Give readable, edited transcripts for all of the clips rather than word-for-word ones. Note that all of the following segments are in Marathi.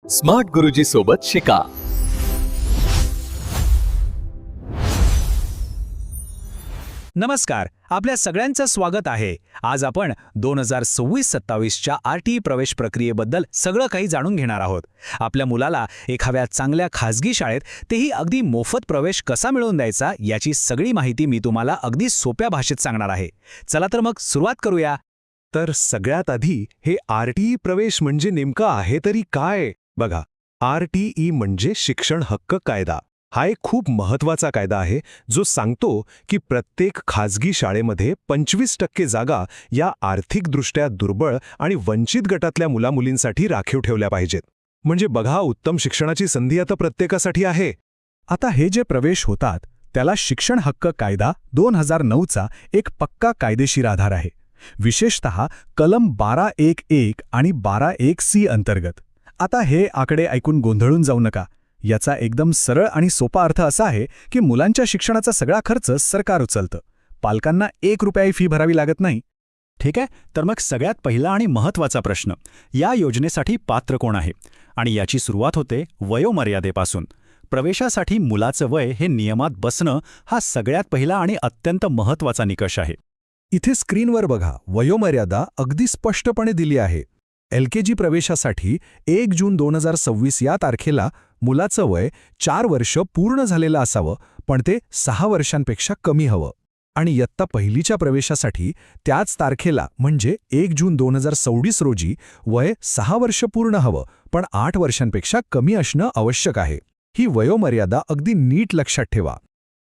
स्मार्ट गुरुजी सोबत शिका. नमस्कार, आपल्या सगळ्यांचं स्वागत आहे. आज आपण 2026-27च्या आरटीई प्रवेश प्रक्रियेबद्दल सगळं काही जाणून घेणार आहोत. आपल्या मुलाला एखाद्या चांगल्या खाजगी शाळेत, तेही अगदी मोफत प्रवेश कसा मिळवून द्यायचा याची सगळी माहिती मी तुम्हाला अगदी सोप्या भाषेत सांगणार आहे. चला तर मग सुरुवात करूया. तर सगळ्यात आधी हे आरटीई प्रवेश म्हणजे नेमकं आहे तरी काय? बघा, आरटीई म्हणजे शिक्षण हक्क कायदा. हा एक खूप महत्त्वाचा कायदा आहे जो सांगतो की प्रत्येक खाजगी शाळेमध्ये 25% जागा या आर्थिकदृष्ट्या दुर्बळ आणि वंचित गटातल्या मुलामुलींसाठी राखीव ठेवल्या पाहिजेत. म्हणजे बघा, उत्तम शिक्षणाची संधी आता प्रत्येकासाठी आहे. आता हे जे प्रवेश होतात त्याला शिक्षण हक्क कायदा 2009चा एक पक्का कायदेशीर आधार आहे, विशेषतः कलम 12(1)(1) आणि 12(1)(c) अंतर्गत. आता हे आकडे ऐकून गोंधळून जाऊ नका. याचा एकदम सरळ आणि सोपा अर्थ असा आहे की मुलांच्या शिक्षणाचा सगळा खर्च सरकार उचलतं. पालकांना 1 रुपयाही फी भरावी लागत नाही. ठीक आहे, तर मग सगळ्यात पहिला आणि महत्त्वाचा प्रश्न, या योजनेसाठी पात्र कोण आहे? आणि याची सुरुवात होते वयोमर्यादेपासून. प्रवेशासाठी मुलाचं वय हे नियमात बसणं हा सगळ्यात पहिला आणि अत्यंत महत्त्वाचा निकष आहे. इथे स्क्रीनवर बघा, वयोमर्यादा अगदी स्पष्टपणे दिली आहे. LKG प्रवेशासाठी 1 जून 2026 या तारखेला मुलाचं वय 4 वर्ष पूर्ण झालेलं असावं, पण ते 6 वर्षांपेक्षा कमी हवं. आणि इयत्ता पहिलीच्या प्रवेशासाठी त्याच तारखेला म्हणजे 1 जून 2026 रोजी वय 6 वर्ष पूर्ण हवं, पण 8 वर्षांपेक्षा कमी असणं आवश्यक आहे. ही वयोमर्यादा अगदी नीट लक्षात ठेवा.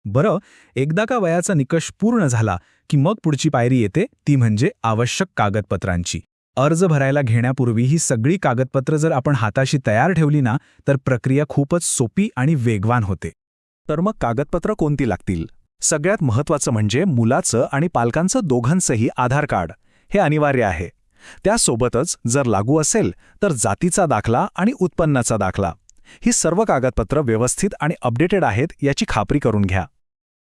बरं, एकदा का वयाचा निकष पूर्ण झाला की मग पुढची पायरी येते, ती म्हणजे आवश्यक कागदपत्रांची. अर्ज भरायला घेण्यापूर्वी ही सगळी कागदपत्र जर आपण हाताशी तयार ठेवली ना, तर प्रक्रिया खूपच सोपी आणि वेगवान होते. तर मग कागदपत्र कोणती लागतील? सगळ्यात महत्त्वाचं म्हणजे मुलाचं आणि पालकांचं दोघांचंही आधार कार्ड हे अनिवार्य आहे. त्यासोबतच जर लागू असेल तर जातीचा दाखला आणि उत्पन्नाचा दाखला. ही सर्व कागदपत्र व्यवस्थित आणि अपडेटेड आहेत याची खात्री करून घ्या.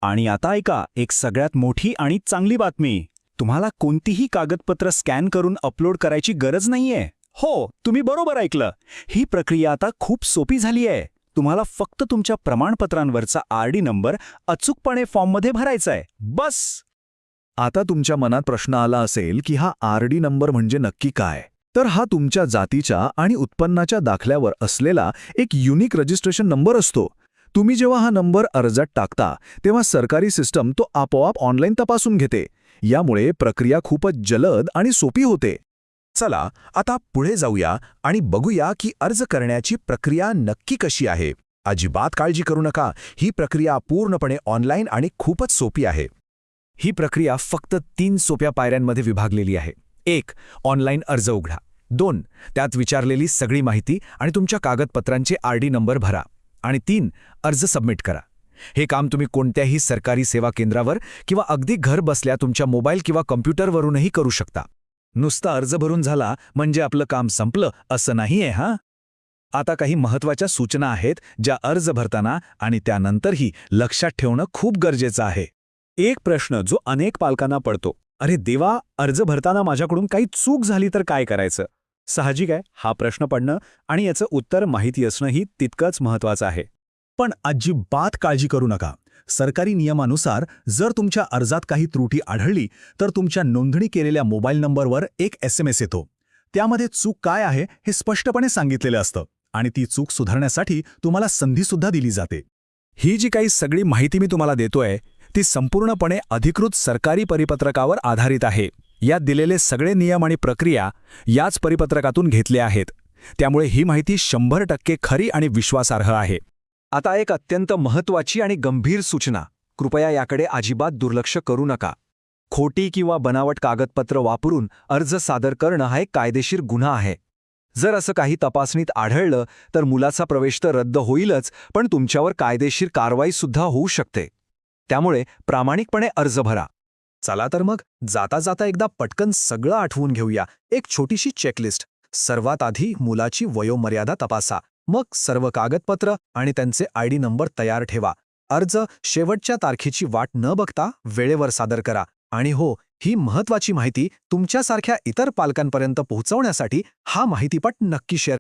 आणि आता ऐका, एक सगळ्यात मोठी आणि चांगली बातमी. तुम्हाला कोणतीही कागदपत्र स्कॅन करून अपलोड करायची गरज नाहीये. हो, तुम्ही बरोबर ऐकलं. ही प्रक्रिया आता खूप सोपी झाली आहे. तुम्हाला फक्त तुमच्या प्रमाणपत्रांवरचा आरडी नंबर अचूकपणे फॉर्ममध्ये भरायचा आहे, बस. आता तुमच्या मनात प्रश्न आला असेल की हा आरडी नंबर म्हणजे नक्की काय? तर हा तुमच्या जातीच्या आणि उत्पन्नाच्या दाखल्यावर असलेला एक युनिक रजिस्ट्रेशन नंबर असतो. तुम्ही जेव्हा हा नंबर अर्जात टाकता तेव्हा सरकारी सिस्टम तो आपोआप ऑनलाईन तपासून घेते. यामुळे प्रक्रिया खूपच जलद आणि सोपी होते. चला आता पुढे जाऊया आणि बघूया की अर्ज करण्याची प्रक्रिया नक्की कशी आहे. अजिबात काळजी करू नका, ही प्रक्रिया पूर्णपणे ऑनलाईन आणि खूपच सोपी आहे. ही प्रक्रिया फक्त 3 सोप्या पायऱ्यांमध्ये विभागलेली आहे. 1. ऑनलाईन अर्ज उघडा. 2. त्यात विचारलेली सगळी माहिती आणि तुमच्या कागदपत्रांचे आरडी नंबर भरा. आणि 3. अर्ज सबमिट करा. हे काम तुम्ही कोणत्याही सरकारी सेवा केंद्रावर किंवा अगदी घर बसल्या तुमच्या मोबाईल किंवा कॉम्प्युटरवरूनही करू शकता. नुसता अर्ज भरून झाला म्हणजे आपलं काम संपलं असं नाहीये. आता काही महत्त्वाच्या सूचना आहेत ज्या अर्ज भरताना आणि त्यानंतरही लक्षात ठेवणं खूप गरजेचं आहे. एक प्रश्न जो अनेक पालकांना पडतो, अरे देवा, अर्ज भरताना माझ्याकडून काही चूक झाली तर काय करायचं? साहजिक आहे, हा प्रश्न पडणं आणि याचं उत्तर माहिती असणंही तितकंच महत्त्वाचं आहे. पण अजिबात काळजी करू नका. सरकारी नियमानुसार जर तुमच्या अर्जात काही त्रुटी आढळली तर तुमच्या नोंदणी केलेल्या मोबाईल नंबरवर एक SMS येतो. त्यामध्ये चूक काय आहे हे स्पष्टपणे सांगितलेलं असतं आणि ती चूक सुधारण्यासाठी तुम्हाला संधीसुद्धा दिली जाते. ही जी काही सगळी माहिती मी तुम्हाला देतोय ती संपूर्णपणे अधिकृत सरकारी परिपत्रकावर आधारित आहे. यात दिलेले सगळे नियम आणि प्रक्रिया याच परिपत्रकातून घेतले आहेत. त्यामुळे ही माहिती 100% खरी आणि विश्वासार्ह आहे. आता एक अत्यंत महत्त्वाची आणि गंभीर सूचना, कृपया याकडे अजिबात दुर्लक्ष करू नका. खोटी किंवा बनावट कागदपत्र वापरून अर्ज सादर करणं हा एक कायदेशीर गुन्हा आहे. जर असं काही तपासणीत आढळलं तर मुलाचा प्रवेश तर रद्द होईलच, पण तुमच्यावर कायदेशीर कारवाईसुद्धा होऊ शकते. त्यामुळे प्रामाणिकपणे अर्ज भरा. चला तर मग जाता जाता एकदा पटकन सगळं आठवून घेऊया. एक छोटीशी चेकलिस्ट. सर्वात आधी मुलाची वयोमर्यादा तपासा. मग सर्व कागदपत्र आणि त्यांचे आयडी नंबर तयार ठेवा. अर्ज शेवटच्या तारखेची वाट न बघता वेळेवर सादर करा. आणि हो, ही महत्त्वाची माहिती तुमच्यासारख्या इतर पालकांपर्यंत पोहोचवण्यासाठी हा माहितीपट नक्की शेअर